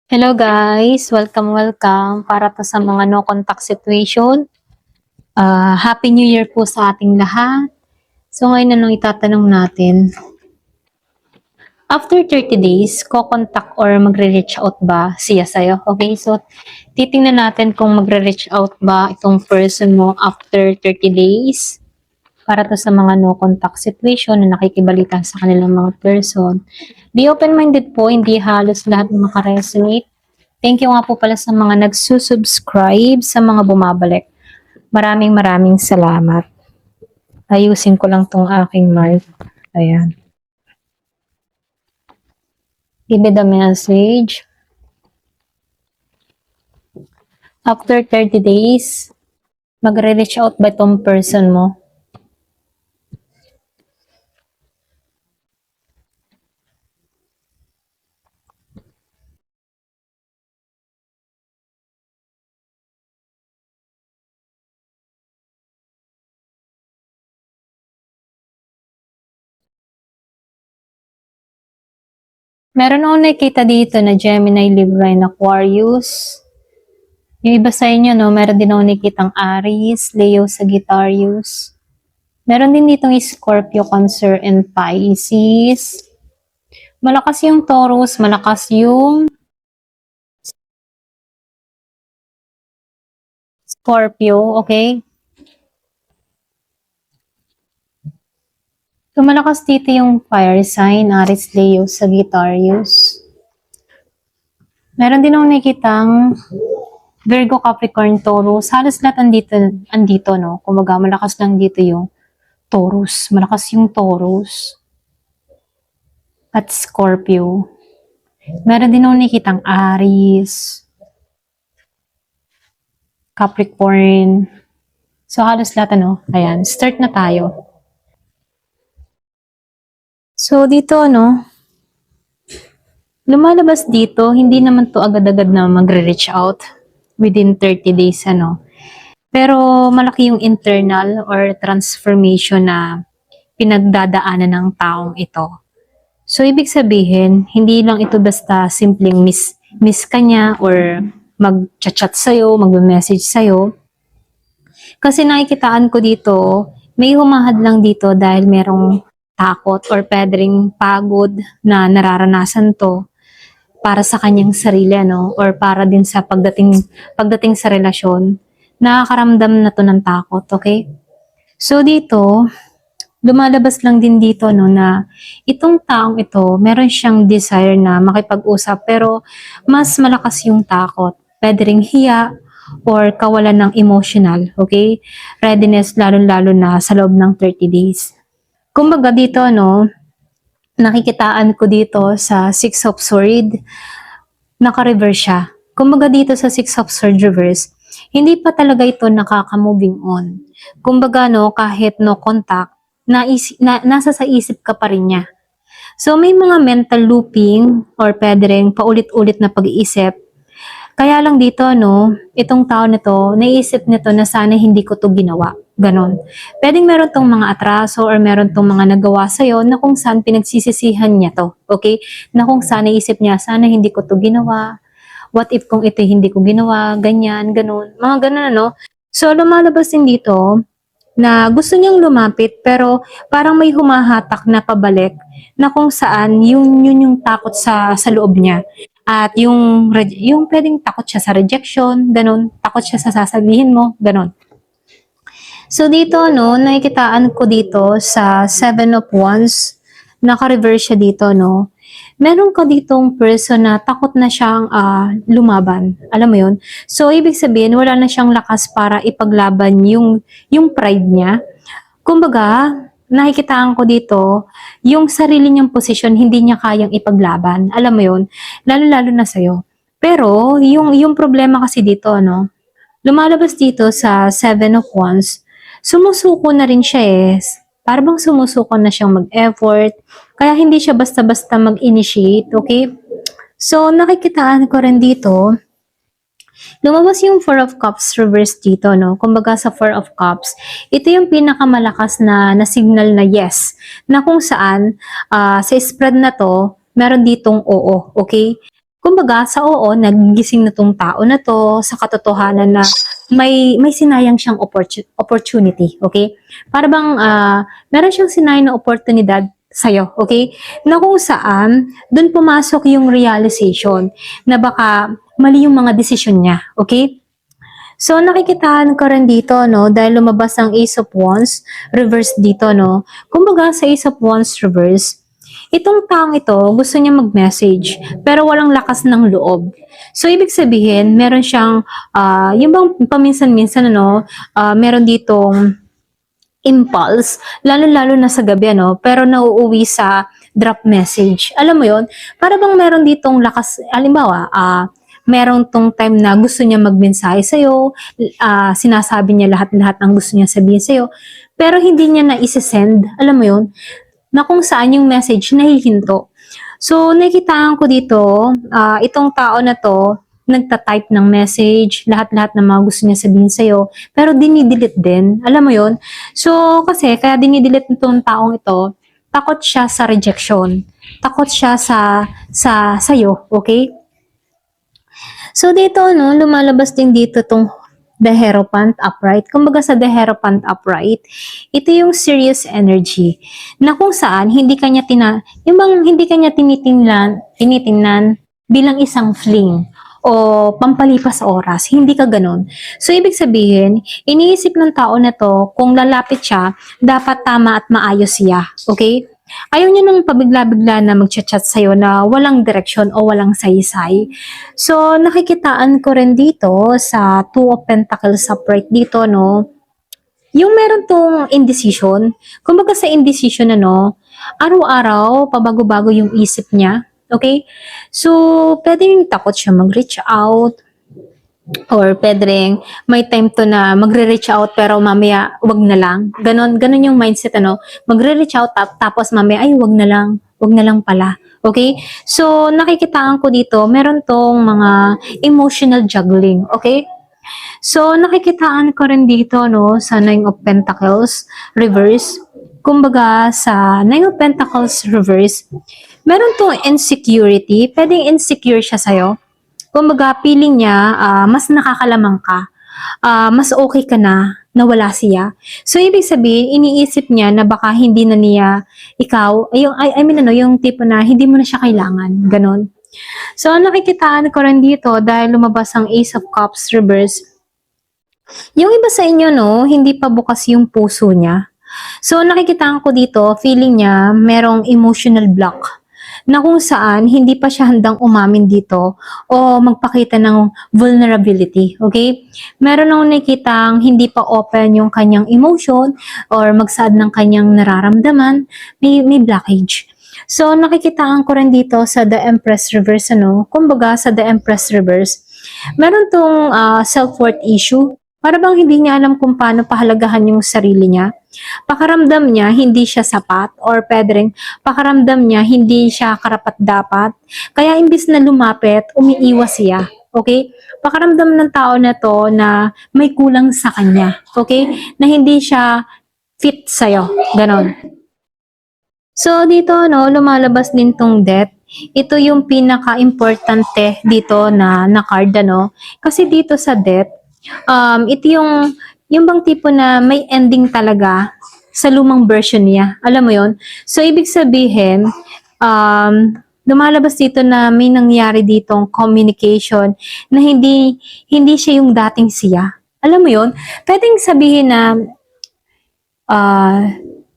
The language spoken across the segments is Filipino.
Hello guys! Welcome para to sa mga no contact situation. Happy New Year po sa ating lahat. So ngayon na nung itatanong natin, after 30 days, ko-contact or magre-reach out ba siya sa'yo? Okay, so titingnan natin kung magre-reach out ba itong person mo after 30 days para to sa mga no contact situation na nakikibalikan sa kanilang mga person. Be open-minded po, hindi halos lahat makaresonate. Thank you nga po pala sa mga nagsusubscribe, sa mga bumabalik. Maraming salamat. Ayusin ko lang tong aking mic. Ayan. Give me the message. After 30 days, magre-reach out ba itong person mo? Meron akong nakikita dito na Gemini, Libra, and Aquarius. Yung iba sa inyo, no, meron din akong nakikitang Aries, Leo, Sagittarius. Meron din ditong Scorpio, Cancer, and Pisces. Malakas yung Taurus, malakas yung Scorpio, okay? So, malakas dito yung fire sign, Aries, Leo, Sagittarius. Meron din akong nakikitang Virgo, Capricorn, Taurus. Halos lahat andito, no? Kumbaga, malakas lang dito yung Taurus. Malakas yung Taurus. At Scorpio. Meron din akong nakikitang Aries, Capricorn. So, halos lahat, ano? Ayan, start na tayo. So, dito, ano, lumalabas dito, hindi naman to agad-agad na magre-reach out within 30 days, ano. Pero, malaki yung internal or transformation na pinagdadaanan ng taong ito. So, ibig sabihin, hindi lang ito basta simpleng miss ka niya or mag-chat sa'yo, mag-message sa'yo. Kasi nakikitaan ko dito, may humahad lang dito dahil merong takot or pwedeng pagod na nararanasan to para sa kanyang sarili, ano, or para din sa pagdating sa relasyon, nakakaramdam na to ng takot, okay? So dito, lumalabas lang din dito, no, na itong taong ito, meron siyang desire na makipag-usap pero mas malakas yung takot. Pwede ring hiya or kawalan ng emotional, okay? Readiness, lalo-lalo na sa loob ng 30 days. Kumbaga dito, no, nakikitaan ko dito sa Six of Swords, naka-reverse siya. Kumbaga dito sa Six of Swords reverse, hindi pa talaga ito nakaka-moving on. Kumbaga, no, kahit no contact, nasa sa isip ka pa rin niya. So, may mga mental looping or pwede rin paulit-ulit na pag-iisip. Kaya lang dito, no, itong tao nito, naisip nito na sana hindi ko to ginawa. Ganon. Pwedeng meron tong mga atraso or meron tong mga nagawa sa'yo na kung saan pinagsisisihan niya to. Okay? Na kung saan naisip niya, sana hindi ko to ginawa. What if kung ito hindi ko ginawa, ganyan, ganon. Mga ganon, ano. So, lumalabas din dito na gusto niyang lumapit pero parang may humahatak na pabalik na kung saan yun yung takot sa loob niya. At yung pwedeng takot siya sa rejection, ganon. Takot siya sa sasabihin mo, ganon. So dito, no, nakikitaan ko dito sa Seven of Wands, naka-reverse siya dito, no. Meron ka ditong person na takot na siyang lumaban. Alam mo yun? So, ibig sabihin, wala na siyang lakas para ipaglaban yung pride niya. Kumbaga, nakikitaan ko dito, yung sarili niyang posisyon, hindi niya kayang ipaglaban. Alam mo yun? Lalo-lalo na sa'yo. Pero, yung problema kasi dito, no, lumalabas dito sa Seven of Wands, sumusuko na rin siya eh. Para bang sumusuko na siyang mag-effort. Kaya hindi siya basta-basta mag-initiate, okay? So, nakikitaan ko rin dito, lumabas yung Four of Cups reverse dito, no? Kumbaga sa Four of Cups, ito yung pinakamalakas na signal na yes. Na kung saan, sa spread na to, meron ditong oo, okay? Kumbaga, sa oo, nagigising na tong tao na to sa katotohanan na may sinayang siyang opportunity, okay? Para bang meron siyang sinayang na oportunidad sa'yo, okay? Na kung saan, dun pumasok yung realization na baka mali yung mga desisyon niya, okay? So, nakikitaan ko rin dito, no, dahil lumabas ang Ace of Wands, reverse dito, no. Kumbaga, sa Ace of Wands reverse, itong taong ito, gusto niya mag-message, pero walang lakas ng loob. So, ibig sabihin, meron siyang, yung bang paminsan-minsan, ano, meron ditong impulse, lalo-lalo na sa gabi, ano, pero nauuwi sa drop message. Alam mo yon, para bang meron ditong lakas, halimbawa, meron tong time na gusto niya magmensahe sa'yo, sinasabi niya lahat-lahat ang gusto niya sabihin sa'yo, pero hindi niya na isi-send, alam mo yon, na kung saan yung message nahihinto. So, nakikitaan ko dito, itong tao na to, nagta-type ng message, lahat-lahat ng mga gusto niya sabihin sa'yo, pero dinidelete din, alam mo yon. So, kasi, kaya dinidelete nitong taong ito, takot siya sa rejection, takot siya sa'yo, okay? So, dito, no, lumalabas din dito tong the Hierophant upright. Kumbaga sa the Hierophant upright, ito yung serious energy na kung saan hindi kanya hindi kanya tinitingnan bilang isang fling o pampalipas oras. Hindi ka ganun. So, ibig sabihin, iniisip ng tao na to, kung lalapit siya, dapat tama at maayos siya. Okay? Ayaw niya nung pabigla-bigla na mag-chat sa'yo na walang direksyon o walang saysay. So, nakikitaan ko rin dito sa Two of Pentacles upright dito, no, yung meron tong indecision. Kumbaga sa indecision, ano, araw-araw, pabago-bago yung isip niya. Okay? So, pwedeng takot siya mag-reach out, or pwedeng may time to na magre-reach out pero mamaya wag na lang. Ganon yung mindset, ano. Magre-reach out tapos mamaya ay wag na lang pala. Okay? So, nakikitaan ko dito, meron tong mga emotional juggling. Okay? So, nakikitaan ko rin dito, no, sa Nine of Pentacles reverse. Kumbaga, sa Nine of Pentacles reverse, meron tong insecurity. Pwedeng insecure siya sa'yo. Kumbaga, feeling niya, mas nakakalamang ka. Mas okay ka na wala siya. So, ibig sabihin, iniisip niya na baka hindi na niya ikaw, yung tipo na hindi mo na siya kailangan. Ganon. So, nakikitaan ko rin dito dahil lumabas ang Ace of Cups reverse. Yung iba sa inyo, no, hindi pa bukas yung puso niya. So, nakikitaan ko dito, feeling niya merong emotional block na kung saan hindi pa siya handang umamin dito o magpakita ng vulnerability, okay? Meron akong nakikitang hindi pa open yung kanyang emotion or magsaad ng kanyang nararamdaman, may blockage. So, nakikitaan ko rin dito sa The Empress Reverse, ano? Kumbaga, sa The Empress Reverse, meron tong self-worth issue. Para bang hindi niya alam kung paano pahalagahan yung sarili niya. Pakaramdam niya, hindi siya sapat or pwedeng pakaramdam niya, hindi siya karapat-dapat. Kaya imbis na lumapit, umiiwas siya. Okay? Pakaramdam ng tao na to na may kulang sa kanya. Okay? Na hindi siya fit sa'yo. Ganon. So, dito, no, lumalabas din tong death. Ito yung pinaka-importante dito na card, ano. Kasi dito sa death, ito yung bang tipo na may ending talaga sa lumang version niya. Alam mo yon. So, ibig sabihin, lumalabas dito na may nangyari ditong communication na hindi siya yung dating siya. Alam mo yon. Pwedeng sabihin na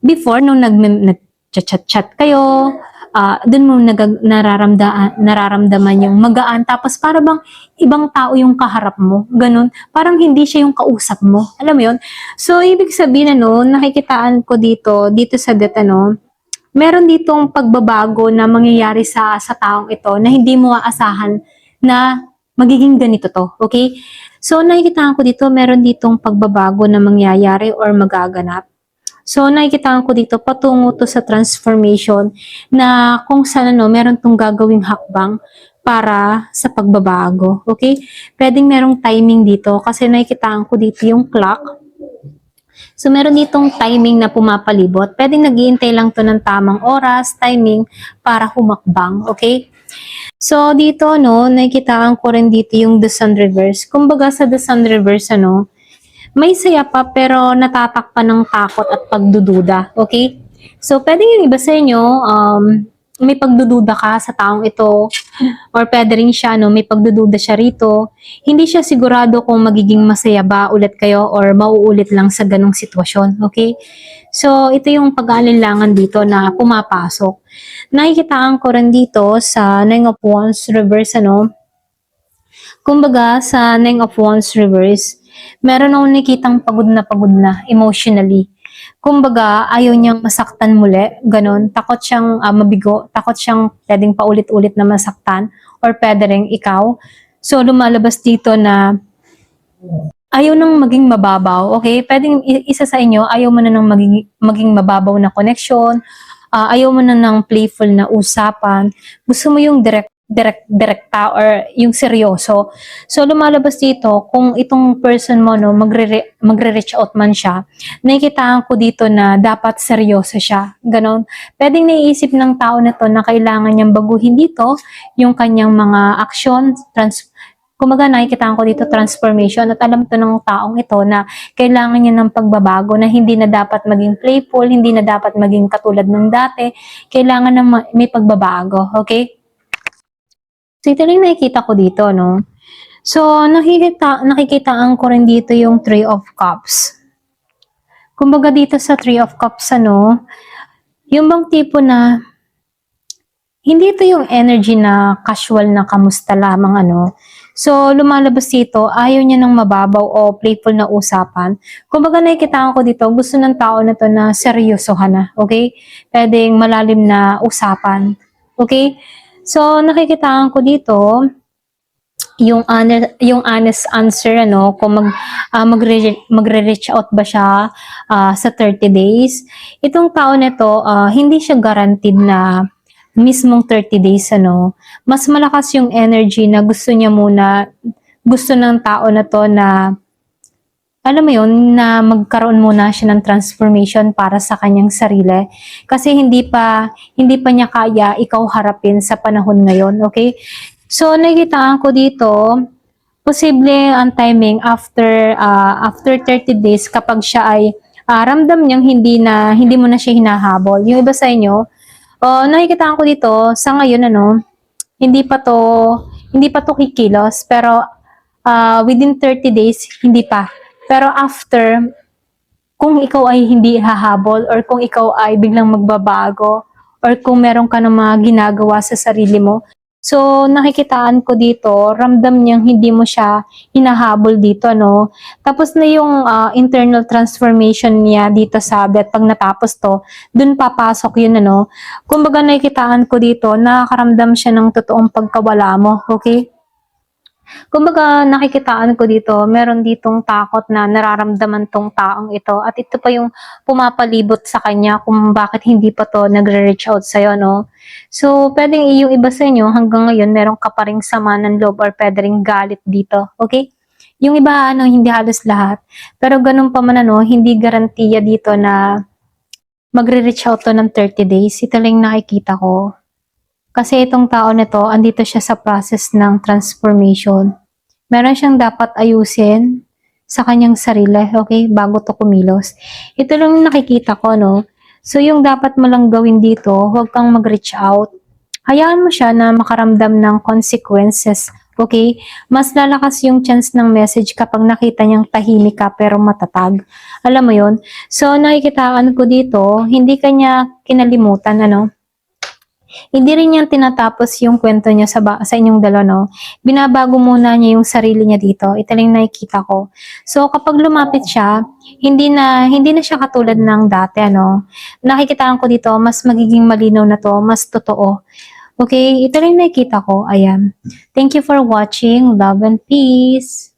before, nung nag-chat-chat kayo, dun mo nararamdaman yung magaan, tapos para bang ibang tao yung kaharap mo, ganun, parang hindi siya yung kausap mo, alam mo yun? So, ibig sabihin, ano, nakikitaan ko dito sa death, ano, meron ditong pagbabago na mangyayari sa taong ito na hindi mo aasahan na magiging ganito to, okay? So, nakikitaan ko dito, meron ditong pagbabago na mangyayari or magaganap. So, nakikita ko dito, patungo to sa transformation na kung saan, ano, meron tong gagawing hakbang para sa pagbabago. Okay? Pwedeng merong timing dito kasi nakikita ko dito yung clock. So, meron ditong timing na pumapalibot. Pwedeng nag-iintay lang to ng tamang oras, timing, para humakbang. Okay? So, dito, no, nakikitaan ko rin dito yung The Sun Reverse. Kumbaga sa The Sun Reverse, ano, may saya pa pero natatakpan ng takot at pagdududa. Okay? So, pwede yung iba sa inyo, may pagdududa ka sa taong ito or pwede rin siya, no, may pagdududa siya rito. Hindi siya sigurado kung magiging masaya ba ulit kayo or mauulit lang sa ganong sitwasyon. Okay? So, ito yung pag-aalinlangan dito na pumapasok. Nakikitaan ko rin dito sa Nine of Wands Reverse, ano, kumbaga sa Nine of Wands Reverse, meron akong nakitang pagod na emotionally. Kumbaga, ayaw niyang masaktan muli, ganun. Takot siyang mabigo, takot siyang pwedeng paulit-ulit na masaktan, or pwede rin ikaw. So, lumalabas dito na ayaw nang maging mababaw, okay? Pwedeng isa sa inyo, ayaw mo na nang maging mababaw na connection, ayaw mo na ng playful na usapan, gusto mo yung direkta or yung seryoso. So, lumalabas dito, kung itong person mo, no, magre-reach out man siya, nakikitaan ko dito na dapat seryoso siya. Ganon. Pwedeng naiisip ng tao na to na kailangan niyang baguhin dito yung kanyang mga action, kumaga nakikitaan ko dito transformation at alam to ng taong ito na kailangan niya ng pagbabago na hindi na dapat maging playful, hindi na dapat maging katulad ng dati, kailangan na may pagbabago, okay? So ito lang nakikita ko dito, no? So nakikitaan ko rin dito yung Three of Cups. Kumbaga dito sa Three of Cups, ano, yung bang tipo na hindi ito yung energy na casual na kamusta lamang, ano. So, lumalabas dito, ayaw niya ng mababaw o playful na usapan. Kumbaga nakikitaan ko dito, gusto ng tao na to na seryosohan na, okay? Pwedeng malalim na usapan, okay? So, nakikitaan ko dito, yung honest answer, ano, kung magre-reach out ba siya sa 30 days. Itong tao na to, hindi siya guaranteed na mismong 30 days, ano, mas malakas yung energy na gusto niya muna, gusto ng tao na to na, alam mo yun, na magkaroon muna siya ng transformation para sa kanyang sarili. Kasi hindi pa niya kaya ikaw harapin sa panahon ngayon, okay? So, nakikitaan ko dito, posible ang timing after 30 days kapag siya ay ramdam niyang hindi mo na siya hinahabol. Yung iba sa inyo, nakikitaan ko dito, sa ngayon, ano, hindi pa to kikilos, pero within 30 days, hindi pa. Pero after, kung ikaw ay hindi hahabol, or kung ikaw ay biglang magbabago, or kung meron ka ng mga ginagawa sa sarili mo, so, nakikitaan ko dito, ramdam niyang hindi mo siya hinahabol dito, no? Tapos na yung internal transformation niya dito sa bet, pag natapos to, dun papasok yun, ano? Kumbaga nakikitaan ko dito, nakakaramdam siya ng totoong pagkawala mo, okay? Kumbaga nakikitaan ko dito, meron ditong takot na nararamdaman tong taong ito, at ito pa yung pumapalibot sa kanya kung bakit hindi pa to nagre-reach out sa'yo, no? So, pwedeng yung iba sa inyo, hanggang ngayon, meron ka pa ring sama ng loob or pwede ring galit dito, okay? Yung iba, ano, hindi halos lahat. Pero ganun pa man, ano, hindi garantiya dito na magre-reach out to ng 30 days. Ito lang nakikita ko. Kasi itong tao nito, andito siya sa process ng transformation. Meron siyang dapat ayusin sa kanyang sarili, okay, bago to kumilos. Ito lang nakikita ko, no? So, yung dapat mo lang gawin dito, huwag kang mag-reach out. Hayaan mo siya na makaramdam ng consequences, okay? Mas lalakas yung chance ng message kapag nakita niyang tahimik ka pero matatag. Alam mo yon. So, nakikitaan ko dito, hindi kanya kinalimutan, ano? Hindi rin niya tinatapos yung kwento niya sa inyong dalawa, no? Binabago muna niya yung sarili niya dito. Ito lang nakikita ko. So, kapag lumapit siya, hindi na siya katulad ng dati, ano? Nakikitaan ko dito, mas magiging malinaw na to, mas totoo. Okay? Ito lang nakikita ko. Ayan. Thank you for watching. Love and peace.